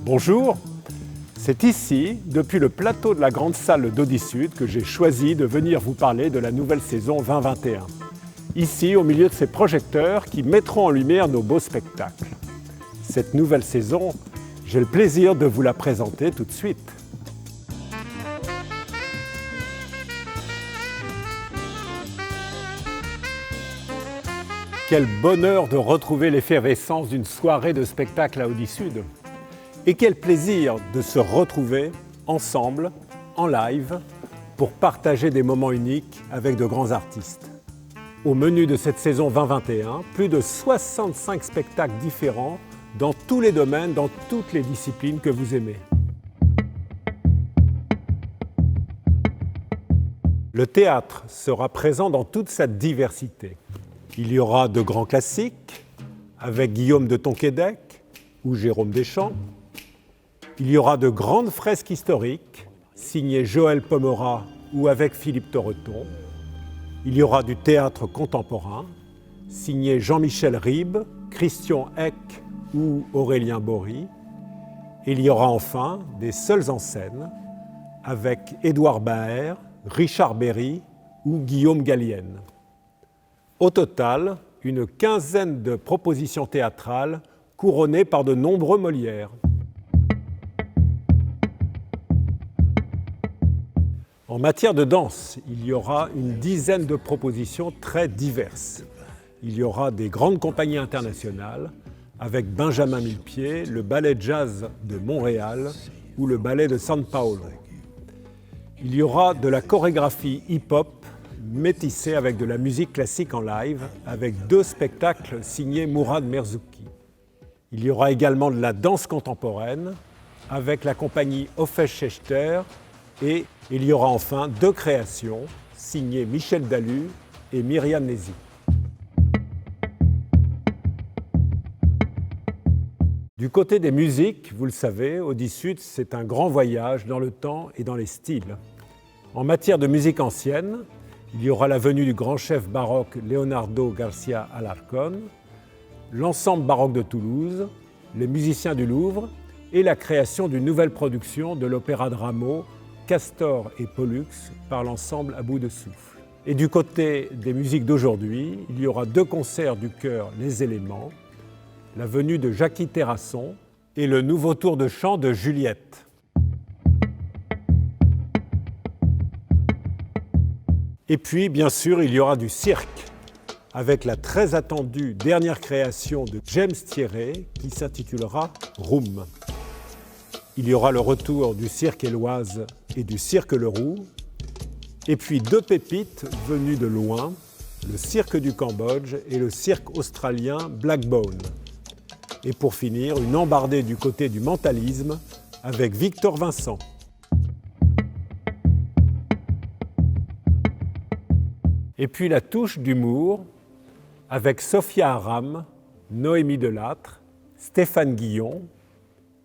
Bonjour, c'est ici, depuis le plateau de la grande salle d'Audisud, que j'ai choisi de venir vous parler de la nouvelle saison 2021. Ici, au milieu de ces projecteurs qui mettront en lumière nos beaux spectacles. Cette nouvelle saison, j'ai le plaisir de vous la présenter tout de suite. Quel bonheur de retrouver l'effervescence d'une soirée de spectacle à Audisud. Et quel plaisir de se retrouver ensemble, en live, pour partager des moments uniques avec de grands artistes. Au menu de cette saison 2021, plus de 65 spectacles différents dans tous les domaines, dans toutes les disciplines que vous aimez. Le théâtre sera présent dans toute sa diversité. Il y aura de grands classiques, avec Guillaume de Tonquédec ou Jérôme Deschamps. Il y aura de grandes fresques historiques, signées Joël Pomera ou avec Philippe Torreton. Il y aura du théâtre contemporain, signé Jean-Michel Ribes, Christian Eck ou Aurélien Bory. Il y aura enfin des seuls en scène, avec Édouard Baer, Richard Berry ou Guillaume Gallienne. Au total, une quinzaine de propositions théâtrales couronnées par de nombreux Molières. En matière de danse, il y aura une dizaine de propositions très diverses. Il y aura des grandes compagnies internationales avec Benjamin Millepied, le ballet jazz de Montréal ou le ballet de São Paulo. Il y aura de la chorégraphie hip-hop métissée avec de la musique classique en live, avec 2 spectacles signés Mourad Merzouki. Il y aura également de la danse contemporaine, avec la compagnie Ofesh Schechter, et il y aura enfin 2 créations, signées Michel Dalu et Myriam Nézy. Du côté des musiques, vous le savez, Audisud, c'est un grand voyage dans le temps et dans les styles. En matière de musique ancienne, il y aura la venue du grand chef baroque Leonardo García Alarcón, l'ensemble baroque de Toulouse, les musiciens du Louvre et la création d'une nouvelle production de l'opéra de Rameau, Castor et Pollux, par l'ensemble à bout de souffle. Et du côté des musiques d'aujourd'hui, il y aura 2 concerts du chœur Les Éléments, la venue de Jackie Terrasson et le nouveau tour de chant de Juliette. Et puis, bien sûr, il y aura du cirque, avec la très attendue dernière création de James Thierry, qui s'intitulera Room. Il y aura le retour du cirque Éloise et du cirque Le Roux, et puis 2 pépites venues de loin, le cirque du Cambodge et le cirque australien Blackbone. Et pour finir, une embardée du côté du mentalisme avec Victor Vincent. Et puis la touche d'humour avec Sophia Aram, Noémie Delattre, Stéphane Guillon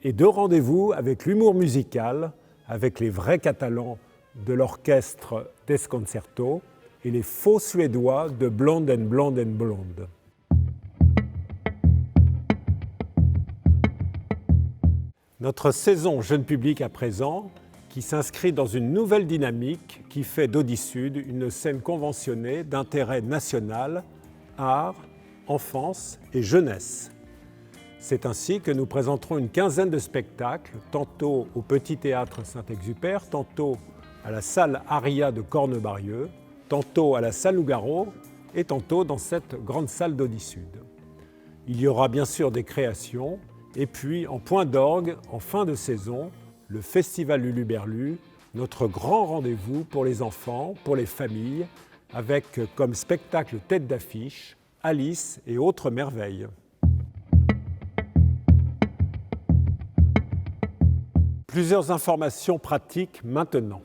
et 2 rendez-vous avec l'humour musical avec les vrais Catalans de l'orchestre Desconcerto et les faux Suédois de Blonde and Blonde and Blonde. Notre saison jeune public à présent, qui s'inscrit dans une nouvelle dynamique qui fait d'Audisud une scène conventionnée d'intérêt national, art, enfance et jeunesse. C'est ainsi que nous présenterons une quinzaine de spectacles, tantôt au Petit Théâtre Saint-Exupère, tantôt à la salle Aria de Cornebarieux, tantôt à la salle Nougaro et tantôt dans cette grande salle d'Audisud. Il y aura bien sûr des créations et puis en point d'orgue, en fin de saison, le Festival Luluberlu, notre grand rendez-vous pour les enfants, pour les familles, avec comme spectacle tête d'affiche Alice et autres merveilles. Plusieurs informations pratiques maintenant.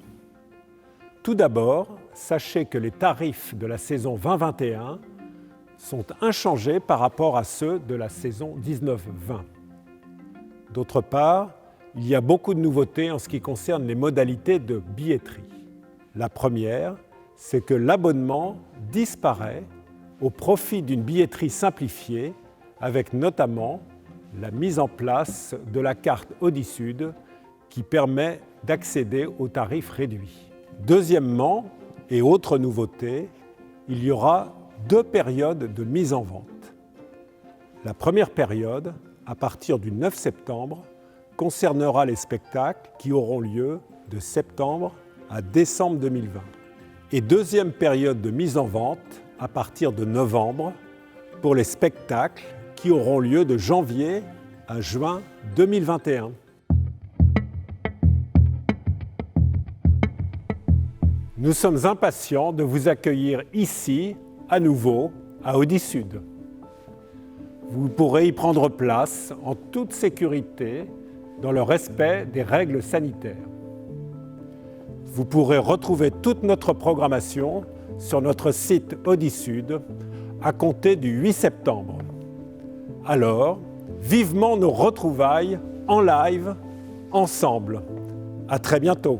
Tout d'abord, sachez que les tarifs de la saison 2021 sont inchangés par rapport à ceux de la saison 19-20. D'autre part, il y a beaucoup de nouveautés en ce qui concerne les modalités de billetterie. La première, c'est que l'abonnement disparaît au profit d'une billetterie simplifiée avec notamment la mise en place de la carte Audisud qui permet d'accéder aux tarifs réduits. Deuxièmement, et autre nouveauté, il y aura 2 périodes de mise en vente. La première période, à partir du 9 septembre, concernera les spectacles qui auront lieu de septembre à décembre 2020. Et deuxième période de mise en vente, à partir de novembre, pour les spectacles qui auront lieu de janvier à juin 2021. Nous sommes impatients de vous accueillir ici, à nouveau, à Audisud. Vous pourrez y prendre place en toute sécurité, dans le respect des règles sanitaires. Vous pourrez retrouver toute notre programmation sur notre site Audisud à compter du 8 septembre. Alors, vivement nos retrouvailles en live, ensemble. À très bientôt.